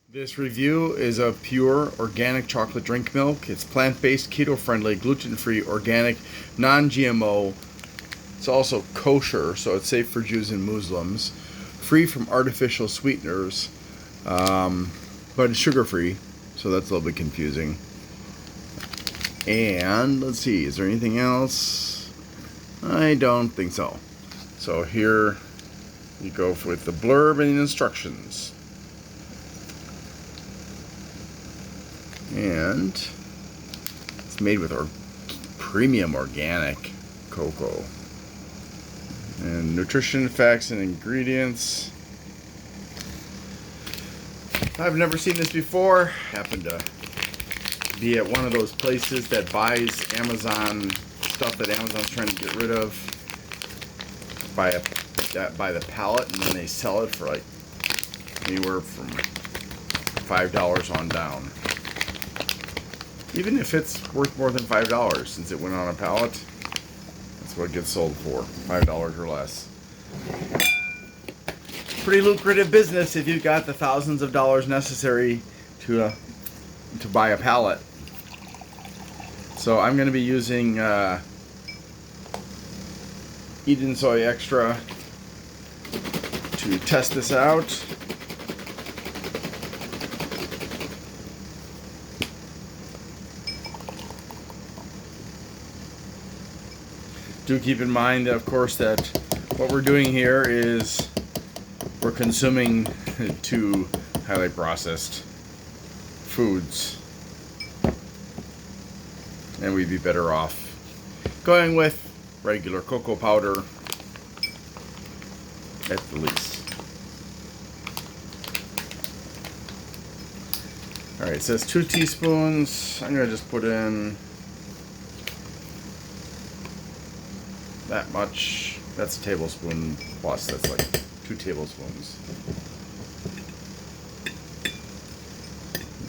This review is of Pyure organic chocolate drink milk. It's plant-based, keto-friendly, gluten-free, organic, non-GMO. It's also kosher, so it's safe for Jews and Muslims. Free from artificial sweeteners, but it's sugar-free, so that's a little bit confusing. And let's see, is there anything else? I don't think so. So here you go with the blurb and the instructions. And it's made with our premium organic cocoa. And nutrition facts and ingredients. I've never seen this before. Happened to be at one of those places that buys Amazon stuff that Amazon's trying to get rid of by the pallet, and then they sell it for like anywhere from $5 on down. Even if it's worth more than $5, since it went on a pallet, that's what it gets sold for, $5 or less. Pretty lucrative business if you've got the thousands of dollars necessary to buy a pallet. So I'm going to be using Eden Soy Extra to test this out. Do keep in mind, of course, that what we're doing here is we're consuming two highly processed foods, and we'd be better off going with regular cocoa powder at the least. Alright, it says 2 teaspoons. I'm going to just put in that much. That's a tablespoon plus. That's like 2 tablespoons.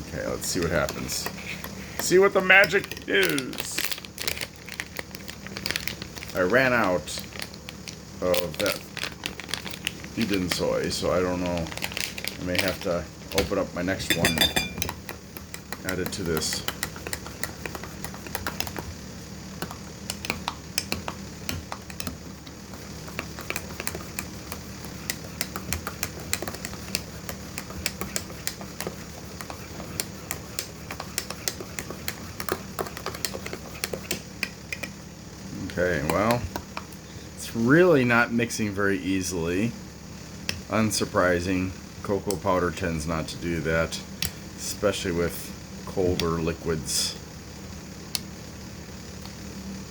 Okay, let's see what happens. See what the magic is. I ran out of that Eden soy, so I don't know. I may have to open up my next one, add it to this. Okay, well, it's really not mixing very easily. Unsurprising. Cocoa powder tends not to do that, especially with colder liquids.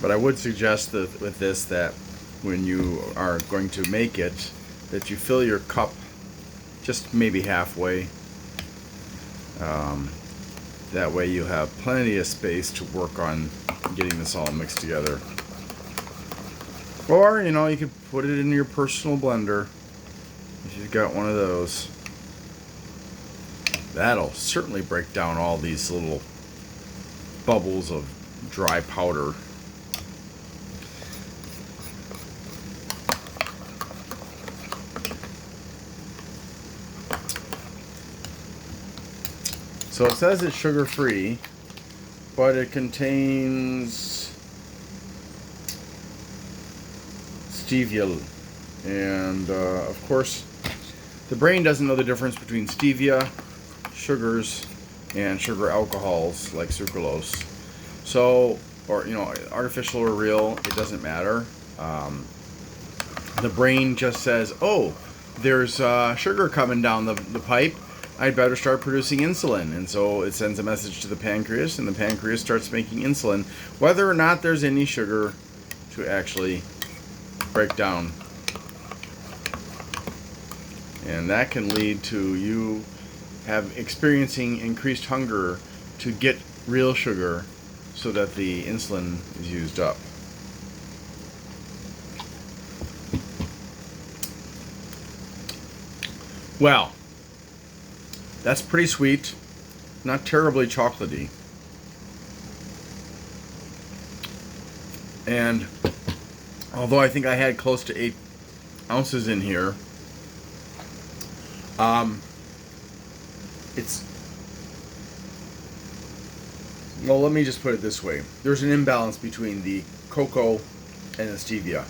But I would suggest that with this, that when you are going to make it, that you fill your cup just maybe halfway. That way you have plenty of space to work on getting this all mixed together. Or, you know, you could put it in your personal blender if you've got one of those. That'll certainly break down all these little bubbles of dry powder. So it says it's sugar-free, but it contains stevia, and of course the brain doesn't know the difference between stevia, sugars, and sugar alcohols like sucralose. So, or you know, artificial or real, it doesn't matter. The brain just says, oh, there's sugar coming down the pipe, I'd better start producing insulin. And so it sends a message to the pancreas, and the pancreas starts making insulin, whether or not there's any sugar to actually break down. And that can lead to you experiencing increased hunger to get real sugar so that the insulin is used up. Well, that's pretty sweet, not terribly chocolatey. And although I think I had close to 8 ounces in here, it's, well, let me just put it this way. There's an imbalance between the cocoa and the stevia.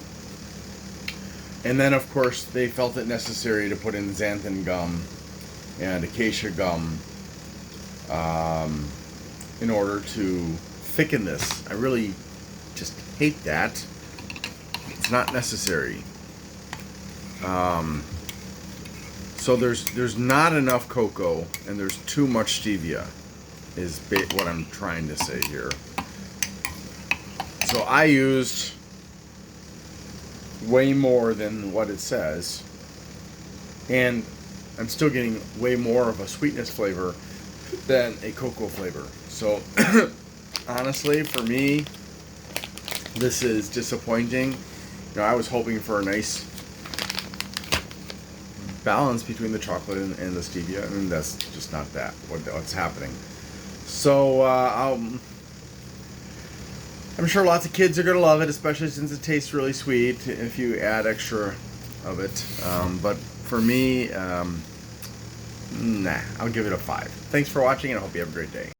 And then, of course, they felt it necessary to put in xanthan gum and acacia gum in order to thicken this. I really just hate that. It's not necessary. So there's not enough cocoa and there's too much stevia, is what I'm trying to say here. So I used way more than what it says, and I'm still getting way more of a sweetness flavor than a cocoa flavor. So honestly, for me, this is disappointing. You know, I was hoping for a nice balance between the chocolate and the stevia, and that's just not that what's happening. So I'm sure lots of kids are going to love it, especially since it tastes really sweet if you add extra of it. But for me, nah, I'll give it a 5. Thanks for watching, and I hope you have a great day.